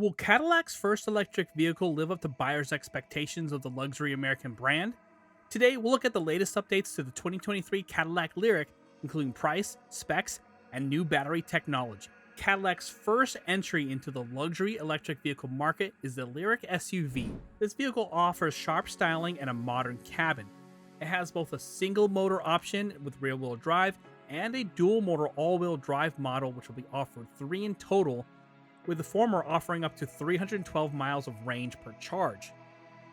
Will Cadillac's first electric vehicle live up to buyers' expectations of the luxury American brand? Today, we'll look at the latest updates to the 2023 Cadillac Lyriq, including price, specs, and new battery technology. Cadillac's first entry into the luxury electric vehicle market is the Lyriq SUV. This vehicle offers sharp styling and a modern cabin. It has both a single motor option with rear-wheel drive and a dual motor all-wheel drive model, which will be offered 3 in total, with the former offering up to 312 miles of range per charge.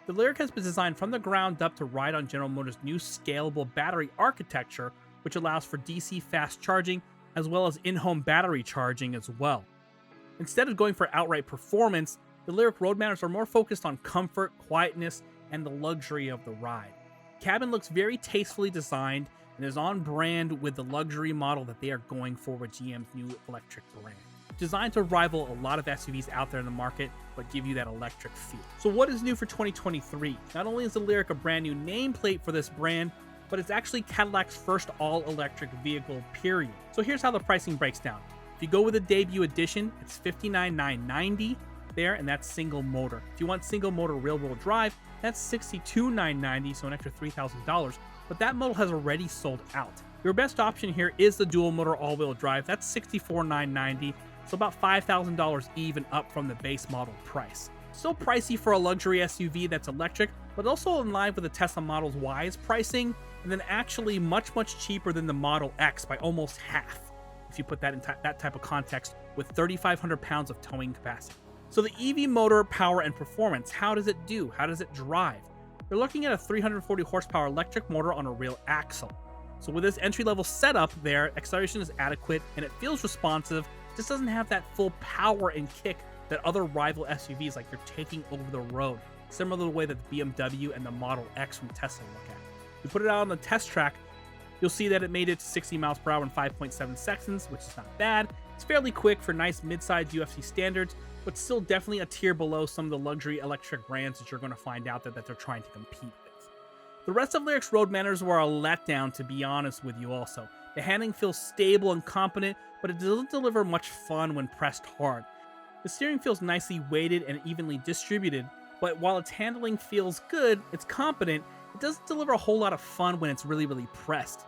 The Lyriq has been designed from the ground up to ride on General Motors' new scalable battery architecture, which allows for DC fast charging as well as in-home battery charging as well. Instead of going for outright performance, the Lyriq road manners are more focused on comfort, quietness, and the luxury of the ride. The cabin looks very tastefully designed and is on brand with the luxury model that they are going for with GM's new electric brand. Designed to rival a lot of SUVs out there in the market, but give you that electric feel. So what is new for 2023? Not only is the Lyriq a brand new nameplate for this brand, but it's actually Cadillac's first all-electric vehicle, period. So here's how the pricing breaks down. If you go with the debut edition, it's $59,990 there, and that's single motor. If you want single motor rear-wheel drive, that's $62,990, so an extra $3,000, but that model has already sold out. Your best option here is the dual motor all-wheel drive. That's $64,990. So about $5,000 even up from the base model price. Still pricey for a luxury SUV that's electric, but also in line with the Tesla Model Y's pricing, and then actually much cheaper than the Model X by almost half, if you put that in that type of context, with 3,500 pounds of towing capacity. So the EV motor, power, and performance, how does it do? How does it drive? You're looking at a 340 horsepower electric motor on a real axle. So with this entry-level setup there, acceleration is adequate and it feels responsive. Just doesn't have that full power and kick that other rival SUVs like you're taking over the road, similar to the way that the BMW and the Model X from Tesla look at. You put it out on the test track, you'll see that it made it to 60 miles per hour in 5.7 seconds, which is not bad. It's fairly quick for nice mid-sized UFC standards, but still definitely a tier below some of the luxury electric brands that you're going to find out there that they're trying to compete with. The rest of Lyriq's road manners were a letdown, to be honest with you also. The handling feels stable and competent, but it doesn't deliver much fun when pressed hard. The steering feels nicely weighted and evenly distributed, but while its handling feels good, it's competent, it doesn't deliver a whole lot of fun when it's really pressed.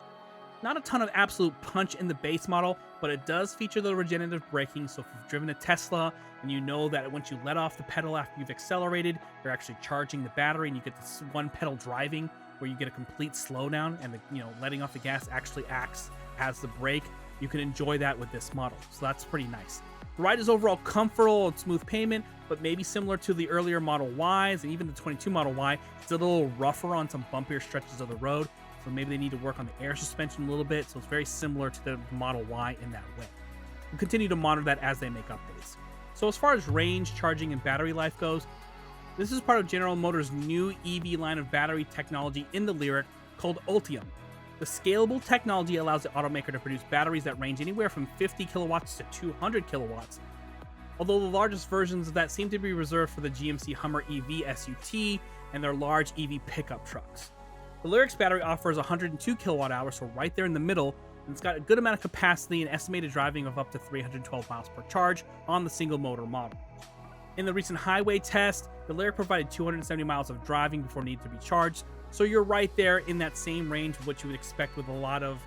Not a ton of absolute punch in the base model, but it does feature the regenerative braking, so if you've driven a Tesla and you know that once you let off the pedal after you've accelerated, you're actually charging the battery and you get this one pedal driving where you get a complete slowdown and the letting off the gas actually acts as the brake. You can enjoy that with this model, so that's pretty nice. The ride is overall comfortable and smooth pavement, but maybe similar to the earlier Model Ys and even the 22 Model Y, it's a little rougher on some bumpier stretches of the road, so maybe they need to work on the air suspension a little bit, so it's very similar to the Model Y in that way. We'll continue to monitor that as they make updates. So as far as range, charging, and battery life goes, this is part of General Motors' new EV line of battery technology in the Lyriq called Ultium. The scalable technology allows the automaker to produce batteries that range anywhere from 50 kilowatts to 200 kilowatts, although the largest versions of that seem to be reserved for the GMC Hummer EV SUT and their large EV pickup trucks. The Lyriq's battery offers 102 kilowatt hours, so right there in the middle, and it's got a good amount of capacity and estimated driving of up to 312 miles per charge on the single motor model. In the recent highway test, the Lyriq provided 270 miles of driving before needing to be charged, so you're right there in that same range of what you would expect with a lot of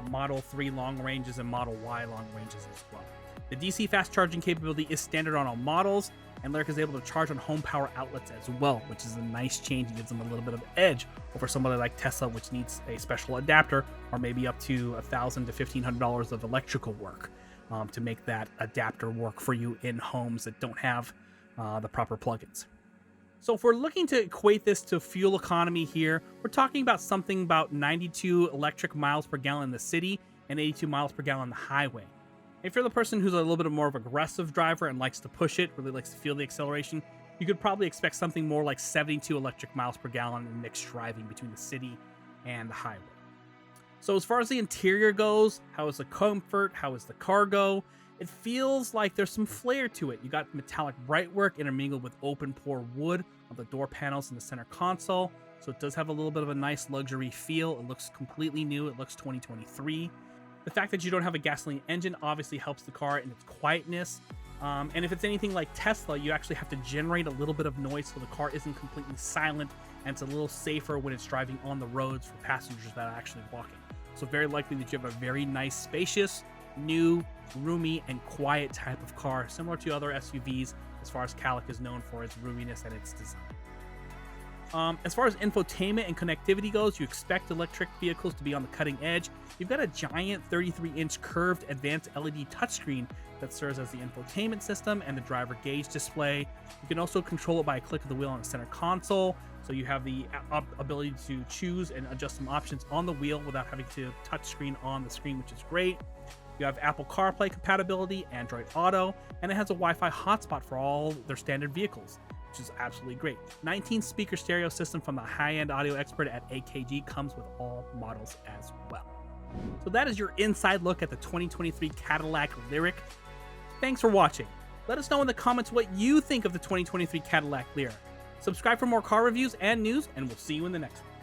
Model 3 long ranges and Model Y long ranges as well. The DC fast charging capability is standard on all models, and Lyriq is able to charge on home power outlets as well, which is a nice change. It gives them a little bit of edge over somebody like Tesla, which needs a special adapter, or maybe up to $1,000 to $1,500 of electrical work to make that adapter work for you in homes that don't have the proper plugins. So if we're looking to equate this to fuel economy here, we're talking about something about 92 electric miles per gallon in the city and 82 miles per gallon on the highway. If you're the person who's a little bit more of an aggressive driver and likes to push it, really likes to feel the acceleration, you could probably expect something more like 72 electric miles per gallon in mixed driving between the city and the highway. So as far as the interior goes, how is the comfort? How is the cargo? It feels like there's some flair to it. You got metallic brightwork intermingled with open pore wood on the door panels in the center console, so it does have a little bit of a nice luxury feel. It looks completely new. It looks 2023. The fact that you don't have a gasoline engine obviously helps the car in its quietness. And if it's anything like Tesla, you actually have to generate a little bit of noise so the car isn't completely silent, and it's a little safer when it's driving on the roads for passengers that are actually walking. So very likely that you have a very nice, spacious, new, roomy, and quiet type of car, similar to other SUVs, as far as Cadillac is known for its roominess and its design. As far as infotainment and connectivity goes, you expect electric vehicles to be on the cutting edge. You've got a giant 33-inch curved advanced LED touchscreen that serves as the infotainment system and the driver gauge display. You can also control it by a click of the wheel on the center console, so you have the ability to choose and adjust some options on the wheel without having to touch screen on the screen, which is great. You have Apple CarPlay compatibility, Android Auto, and it has a Wi-Fi hotspot for all their standard vehicles, which is absolutely great. 19-speaker stereo system from the high-end audio expert at AKG comes with all models as well. So that is your inside look at the 2023 Cadillac Lyriq. Thanks for watching. Let us know in the comments what you think of the 2023 Cadillac Lyriq. Subscribe for more car reviews and news, and we'll see you in the next one.